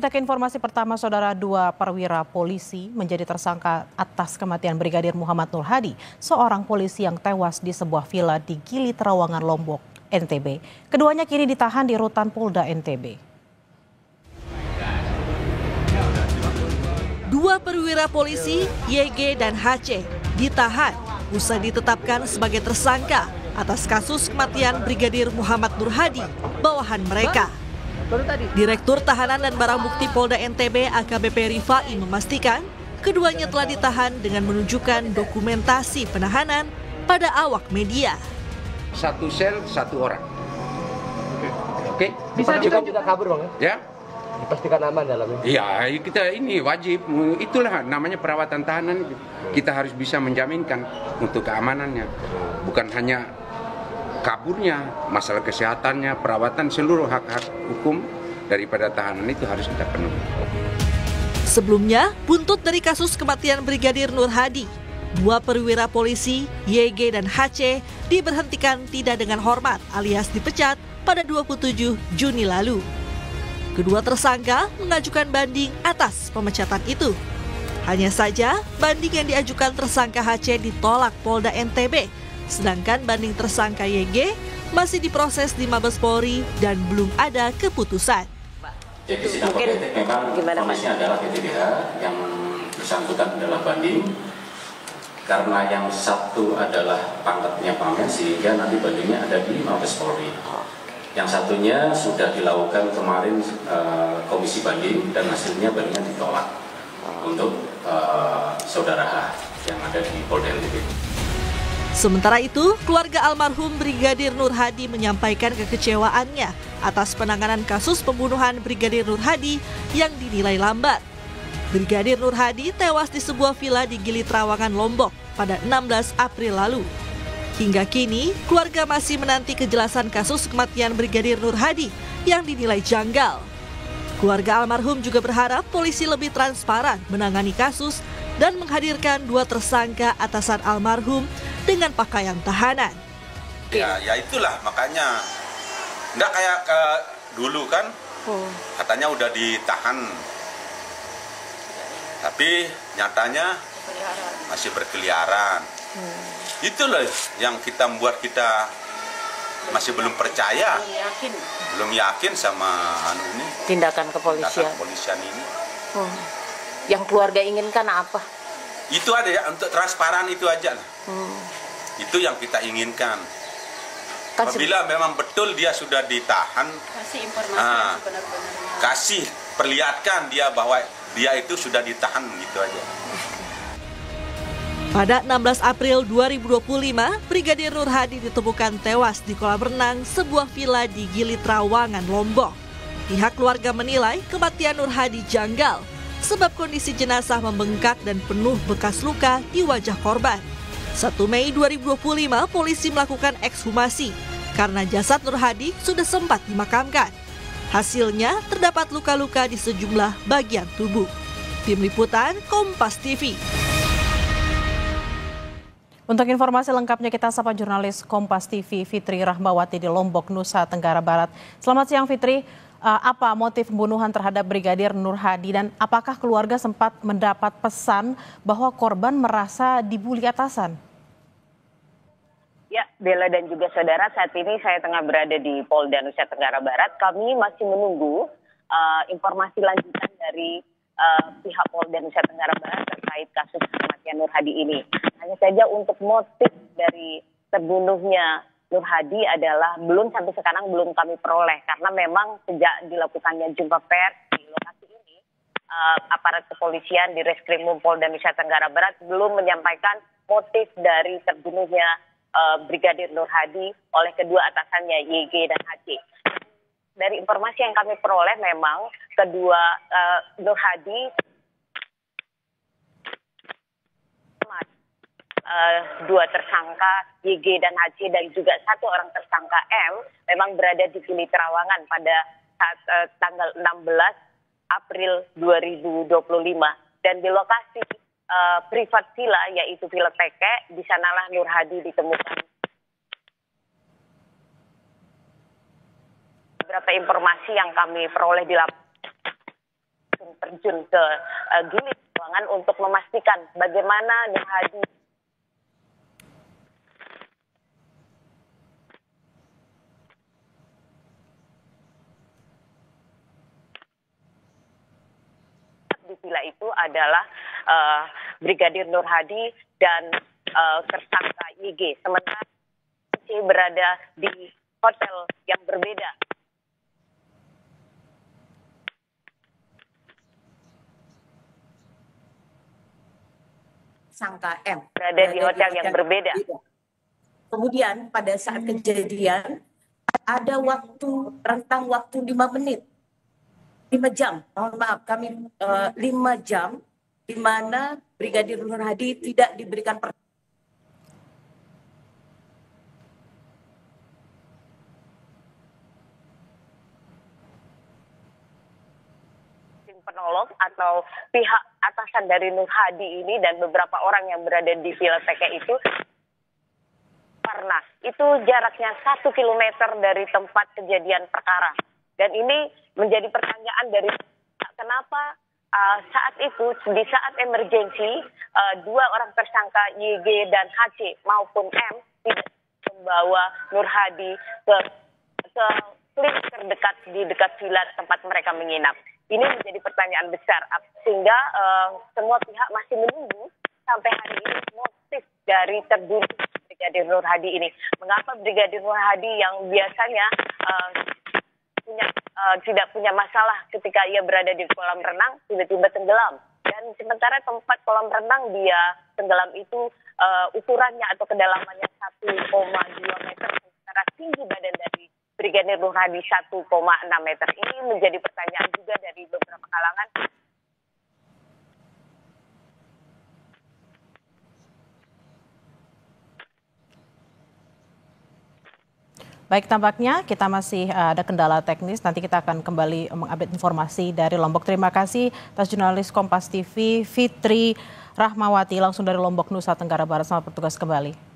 Kita ke informasi pertama, saudara. Dua perwira polisi menjadi tersangka atas kematian Brigadir Muhammad Nur Hadi, seorang polisi yang tewas di sebuah villa di Gili Trawangan, Lombok, NTB. Keduanya kini ditahan di rutan Polda NTB. Dua perwira polisi, YG dan HC, ditahan usai ditetapkan sebagai tersangka atas kasus kematian Brigadir Muhammad Nur Hadi, bawahan mereka. Direktur Tahanan dan Barang Bukti Polda NTB AKBP Rifai memastikan keduanya telah ditahan dengan menunjukkan dokumentasi penahanan pada awak media. Satu sel, satu orang. Oke. Bisa juga kabur, Bang? Ya. Dipastikan aman dalamnya. Iya, kita ini wajib. Itulah namanya perawatan tahanan. Kita harus bisa menjaminkan untuk keamanannya. Bukan hanya kaburnya, masalah kesehatannya, perawatan, seluruh hak-hak hukum daripada tahanan itu harus kita penuhi. Sebelumnya, buntut dari kasus kematian Brigadir Nur Hadi, dua perwira polisi, YG dan HC, diberhentikan tidak dengan hormat alias dipecat pada 27 Juni lalu. Kedua tersangka mengajukan banding atas pemecatan itu. Hanya saja, banding yang diajukan tersangka HC ditolak Polda NTB, sedangkan banding tersangka YG masih diproses di Mabes Polri dan belum ada keputusan. Jadi sidang kode etik memang kondisinya adalah PTDH, yang bersangkutan adalah banding, karena yang satu adalah pangkatnya pamen sehingga nanti bandingnya ada di Mabes Polri. Yang satunya sudah dilakukan kemarin komisi banding dan hasilnya bandingnya ditolak untuk saudara H yang ada di Polda NTB. Sementara itu, keluarga almarhum Brigadir Nur Hadi menyampaikan kekecewaannya atas penanganan kasus pembunuhan Brigadir Nur Hadi yang dinilai lambat. Brigadir Nur Hadi tewas di sebuah villa di Gili Trawangan, Lombok pada 16 April lalu. Hingga kini, keluarga masih menanti kejelasan kasus kematian Brigadir Nur Hadi yang dinilai janggal. Keluarga almarhum juga berharap polisi lebih transparan menangani kasus dan menghadirkan dua tersangka atasan almarhum dengan pakaian tahanan. Ya itulah makanya nggak kayak ke dulu kan, katanya udah ditahan, tapi nyatanya masih berkeliaran. Itulah yang kita membuat kita masih belum percaya, belum yakin sama ini tindakan kepolisian ini. Yang keluarga inginkan apa? Itu ada ya, untuk transparan itu aja lah. Itu yang kita inginkan. Apabila memang betul dia sudah ditahan, kasih informasi benar-benar. Kasih perlihatkan dia bahwa dia itu sudah ditahan, gitu aja. Pada 16 April 2025, Brigadir Nur Hadi ditemukan tewas di kolam renang sebuah villa di Gili Trawangan, Lombok. Pihak keluarga menilai kematian Nur Hadi janggal sebab kondisi jenazah membengkak dan penuh bekas luka di wajah korban. 1 Mei 2025, polisi melakukan ekshumasi karena jasad Nur Hadi sudah sempat dimakamkan. Hasilnya terdapat luka-luka di sejumlah bagian tubuh. Tim Liputan Kompas TV. Untuk informasi lengkapnya kita sapa jurnalis Kompas TV Fitri Rahmawati di Lombok, Nusa Tenggara Barat. Selamat siang Fitri. Apa motif pembunuhan terhadap Brigadir Nur Hadi dan apakah keluarga sempat mendapat pesan bahwa korban merasa dibuli atasan? Ya, Bella dan juga saudara, saat ini saya tengah berada di Polda Nusa Tenggara Barat. Kami masih menunggu informasi lanjutan dari pihak Polda Nusa Tenggara Barat terkait kasus kematian Nur Hadi ini. Hanya saja untuk motif dari terbunuhnya Nur Hadi adalah sampai sekarang belum kami peroleh, karena memang sejak dilakukannya jumpa pers di lokasi ini, aparat kepolisian di Reskrimum Polda Nusa Tenggara Barat belum menyampaikan motif dari terbunuhnya Brigadir Nur Hadi oleh kedua atasannya YG dan HC. Dari informasi yang kami peroleh memang kedua Nur Hadi dua tersangka YG dan HC dan juga satu orang tersangka M memang berada di Gili Trawangan pada saat tanggal 16 April 2025 dan di lokasi privat villa yaitu Villa Teke, di sanalah Nur Hadi ditemukan. Beberapa informasi yang kami peroleh di lapangan langsung terjun ke Gili Trawangan untuk memastikan bagaimana Nur Hadi di villa itu adalah Brigadir Nur Hadi dan tersangka YG. Sementara C berada di hotel yang berbeda. Sangka M Berada di hotel yang berbeda. Kemudian pada saat kejadian ada rentang waktu 5 menit. 5 jam, mohon maaf kami 5 jam di mana Brigadir Nur Hadi tidak diberikan penolong atau pihak atasan dari Nur Hadi ini dan beberapa orang yang berada di Villa TK itu karena itu jaraknya 1 kilometer dari tempat kejadian perkara. Dan ini menjadi pertanyaan dari kenapa saat itu di saat emergensi 2 orang tersangka YG dan HC maupun M tidak membawa Nur Hadi ke klinik terdekat di dekat villa tempat mereka menginap. Ini menjadi pertanyaan besar sehingga semua pihak masih menunggu sampai hari ini motif dari terbunuh Brigadir Nur Hadi ini. Mengapa Brigadir Nur Hadi yang biasanya tidak punya masalah ketika ia berada di kolam renang tiba-tiba tenggelam, dan sementara tempat kolam renang dia tenggelam itu ukurannya atau kedalamannya 1,2 meter, sementara tinggi badan dari Brigadir Nur Hadi 1,6 meter. Ini menjadi pertanyaan juga dari beberapa kalangan. Baik, tampaknya kita masih ada kendala teknis. Nanti kita akan kembali mengupdate informasi dari Lombok. Terima kasih atas jurnalis Kompas TV Fitri Rahmawati langsung dari Lombok, Nusa Tenggara Barat. Selamat bertugas kembali.